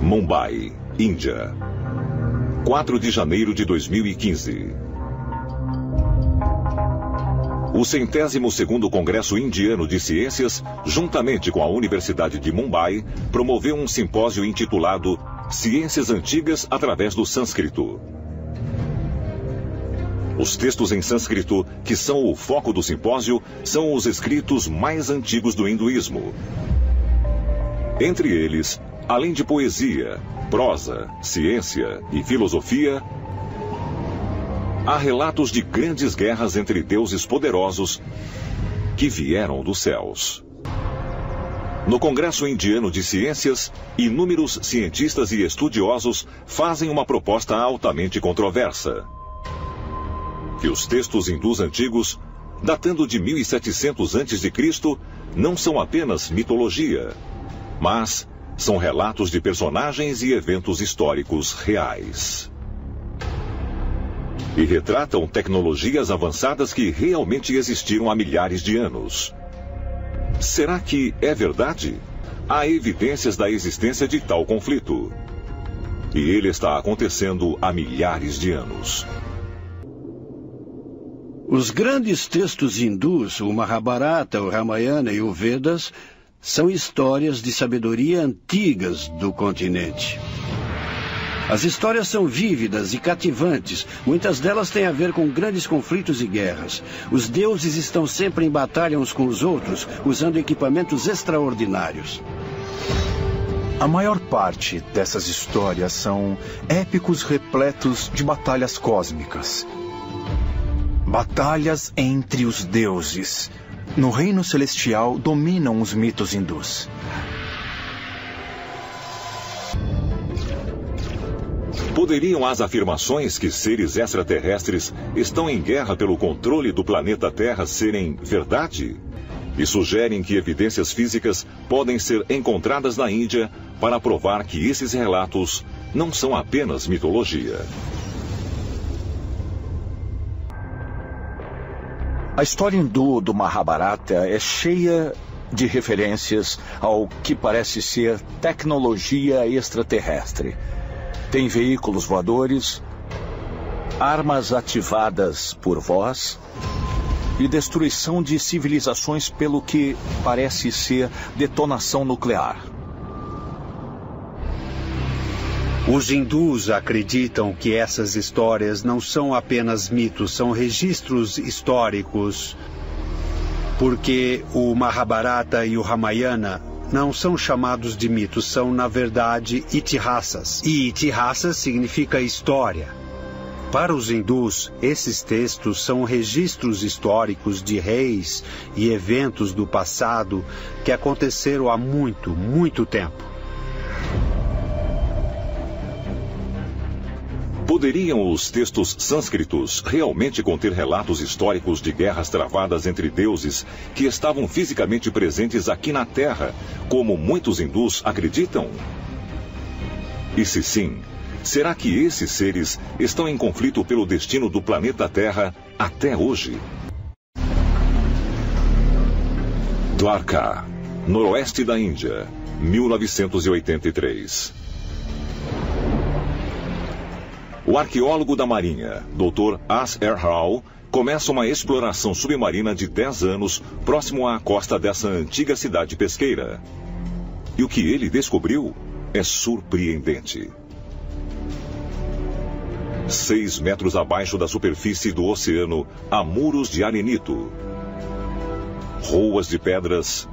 Mumbai, Índia. 4 de janeiro de 2015. O 102º Congresso Indiano de Ciências, juntamente com a Universidade de Mumbai, promoveu um simpósio intitulado Ciências Antigas através do Sânscrito. Os textos em sânscrito, que são o foco do simpósio, são os escritos mais antigos do hinduísmo. Entre eles, além de poesia, prosa, ciência e filosofia, há relatos de grandes guerras entre deuses poderosos que vieram dos céus. No Congresso Indiano de Ciências, inúmeros cientistas e estudiosos fazem uma proposta altamente controversa: que os textos hindus antigos, datando de 1700 a.C., não são apenas mitologia, mas são relatos de personagens e eventos históricos reais. E retratam tecnologias avançadas que realmente existiram há milhares de anos. Será que é verdade? Há evidências da existência de tal conflito. E ele está acontecendo há milhares de anos. Os grandes textos hindus, o Mahabharata, o Ramayana e o Vedas, são histórias de sabedoria antigas do continente. As histórias são vívidas e cativantes. Muitas delas têm a ver com grandes conflitos e guerras. Os deuses estão sempre em batalha uns com os outros, usando equipamentos extraordinários. A maior parte dessas histórias são épicos repletos de batalhas cósmicas. Batalhas entre os deuses. No reino celestial dominam os mitos hindus. Poderiam as afirmações que seres extraterrestres estão em guerra pelo controle do planeta Terra serem verdade? E sugerem que evidências físicas podem ser encontradas na Índia para provar que esses relatos não são apenas mitologia. A história hindu do Mahabharata é cheia de referências ao que parece ser tecnologia extraterrestre. Tem veículos voadores, armas ativadas por voz e destruição de civilizações pelo que parece ser detonação nuclear. Os hindus acreditam que essas histórias não são apenas mitos, são registros históricos, porque o Mahabharata e o Ramayana não são chamados de mitos, são, na verdade, itihasas. E itihasas significa história. Para os hindus, esses textos são registros históricos de reis e eventos do passado que aconteceram há muito, muito tempo. Poderiam os textos sânscritos realmente conter relatos históricos de guerras travadas entre deuses que estavam fisicamente presentes aqui na Terra, como muitos hindus acreditam? E se sim, será que esses seres estão em conflito pelo destino do planeta Terra até hoje? Dwarka, noroeste da Índia, 1983. O arqueólogo da Marinha, Dr. As Erhal, começa uma exploração submarina de 10 anos próximo à costa dessa antiga cidade pesqueira. E o que ele descobriu é surpreendente. 6 metros abaixo da superfície do oceano, há muros de arenito, roas de pedras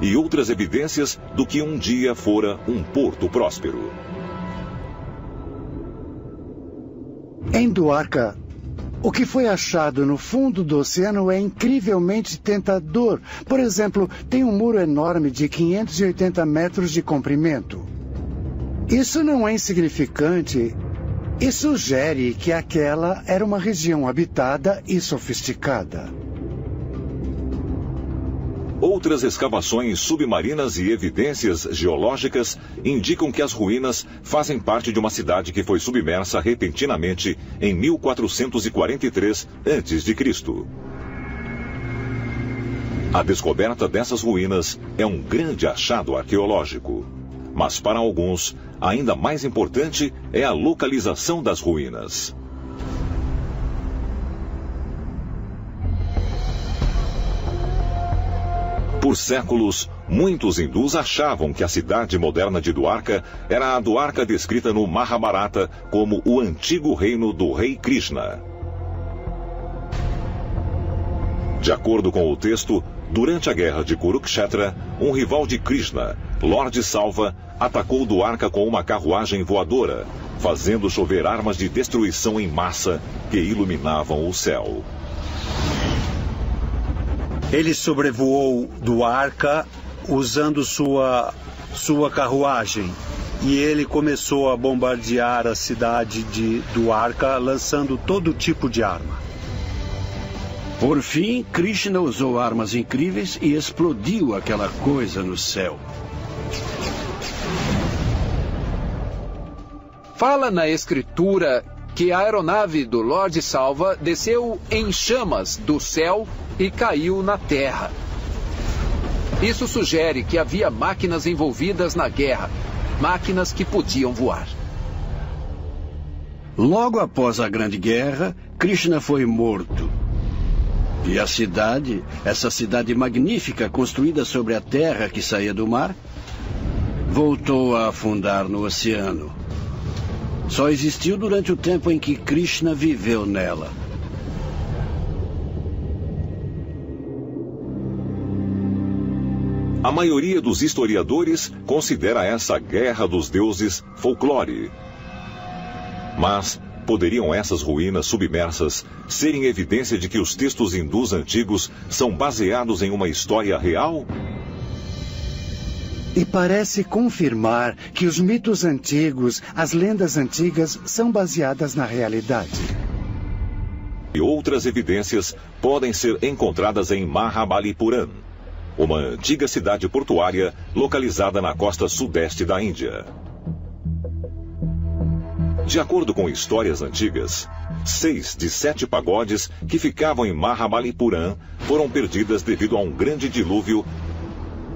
e outras evidências do que um dia fora um porto próspero. Em Dwarka, o que foi achado no fundo do oceano é incrivelmente tentador. Por exemplo, tem um muro enorme de 580 metros de comprimento. Isso não é insignificante e sugere que aquela era uma região habitada e sofisticada. Outras escavações submarinas e evidências geológicas indicam que as ruínas fazem parte de uma cidade que foi submersa repentinamente em 1443 a.C. A descoberta dessas ruínas é um grande achado arqueológico. Mas para alguns, ainda mais importante é a localização das ruínas. Por séculos, muitos hindus achavam que a cidade moderna de Dwarka era a Dwarka descrita no Mahabharata como o antigo reino do rei Krishna. De acordo com o texto, durante a guerra de Kurukshetra, um rival de Krishna, Lord Salva, atacou Dwarka com uma carruagem voadora, fazendo chover armas de destruição em massa que iluminavam o céu. Ele sobrevoou Dwarka usando sua carruagem e ele começou a bombardear a cidade de Dwarka, lançando todo tipo de arma. Por fim, Krishna usou armas incríveis e explodiu aquela coisa no céu. Fala na escritura que a aeronave do Lord Salva desceu em chamas do céu e caiu na terra. Isso sugere que havia máquinas envolvidas na guerra, máquinas que podiam voar. Logo após a Grande Guerra, Krishna foi morto. E a cidade, essa cidade magnífica construída sobre a terra que saía do mar, voltou a afundar no oceano. Só existiu durante o tempo em que Krishna viveu nela. A maioria dos historiadores considera essa guerra dos deuses folclore. Mas poderiam essas ruínas submersas serem evidência de que os textos hindus antigos são baseados em uma história real? E parece confirmar que os mitos antigos, as lendas antigas, são baseadas na realidade. E outras evidências podem ser encontradas em Mahabalipuram, uma antiga cidade portuária localizada na costa sudeste da Índia. De acordo com histórias antigas, 6 de 7 pagodes que ficavam em Mahabalipuram foram perdidas devido a um grande dilúvio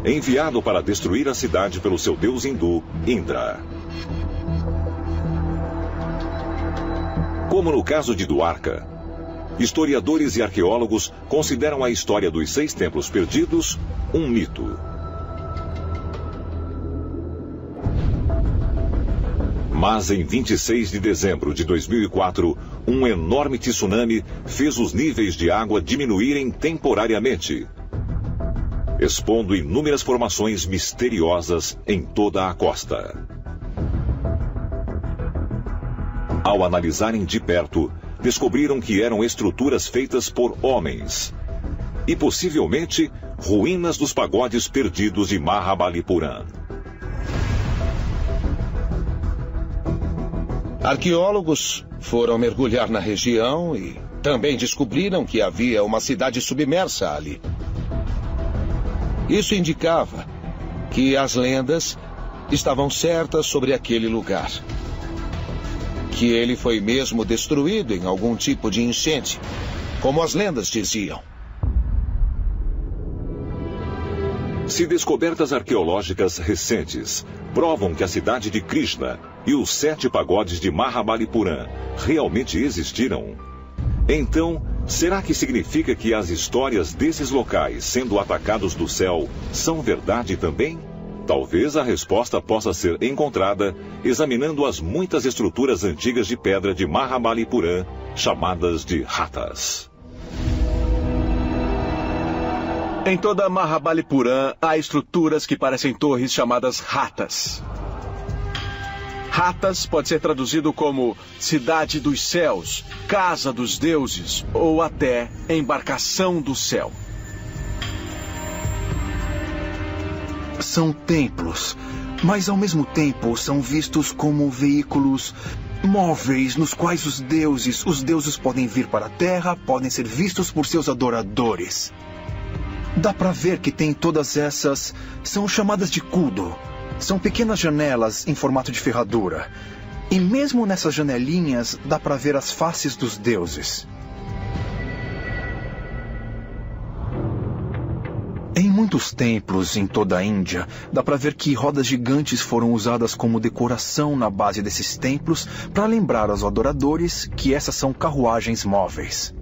enviado para destruir a cidade pelo seu deus hindu, Indra. Como no caso de Dwarka, historiadores e arqueólogos consideram a história dos 6 templos perdidos um mito. Mas em 26 de dezembro de 2004, um enorme tsunami fez os níveis de água diminuírem temporariamente, expondo inúmeras formações misteriosas em toda a costa. Ao analisarem de perto, descobriram que eram estruturas feitas por homens e possivelmente ruínas dos pagodes perdidos de Mahabalipuram. Arqueólogos foram mergulhar na região e também descobriram que havia uma cidade submersa ali. Isso indicava que as lendas estavam certas sobre aquele lugar. Que ele foi mesmo destruído em algum tipo de enchente, como as lendas diziam. Se descobertas arqueológicas recentes provam que a cidade de Krishna e os 7 pagodes de Mahabalipuram realmente existiram, então, será que significa que as histórias desses locais sendo atacados do céu são verdade também? Talvez a resposta possa ser encontrada examinando as muitas estruturas antigas de pedra de Mahabalipuram, chamadas de Hattas. Em toda Mahabalipuram há estruturas que parecem torres chamadas Hattas. Hattas pode ser traduzido como cidade dos céus, casa dos deuses ou até embarcação do céu. São templos, mas ao mesmo tempo são vistos como veículos móveis nos quais os deuses podem vir para a terra, podem ser vistos por seus adoradores. Dá para ver que tem todas essas, são chamadas de kudo. São pequenas janelas em formato de ferradura. E mesmo nessas janelinhas dá para ver as faces dos deuses. muitos templos em toda a Índia. Dá para ver que rodas gigantes foram usadas como decoração na base desses templos para lembrar aos adoradores que essas são carruagens móveis.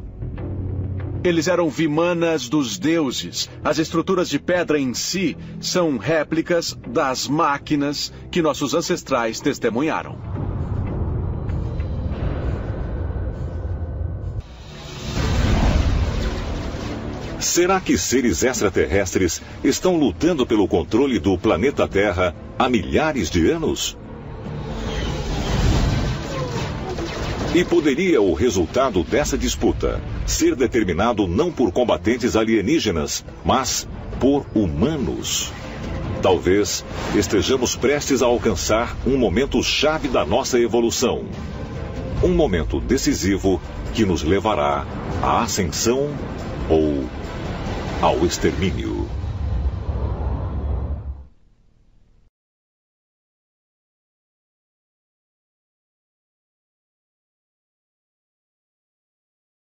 Eles eram vimanas dos deuses. As estruturas de pedra em si são réplicas das máquinas que nossos ancestrais testemunharam. Será que seres extraterrestres estão lutando pelo controle do planeta Terra há milhares de anos? E poderia o resultado dessa disputa ser determinado não por combatentes alienígenas, mas por humanos? Talvez estejamos prestes a alcançar um momento chave da nossa evolução. Um momento decisivo que nos levará à ascensão ou ao extermínio.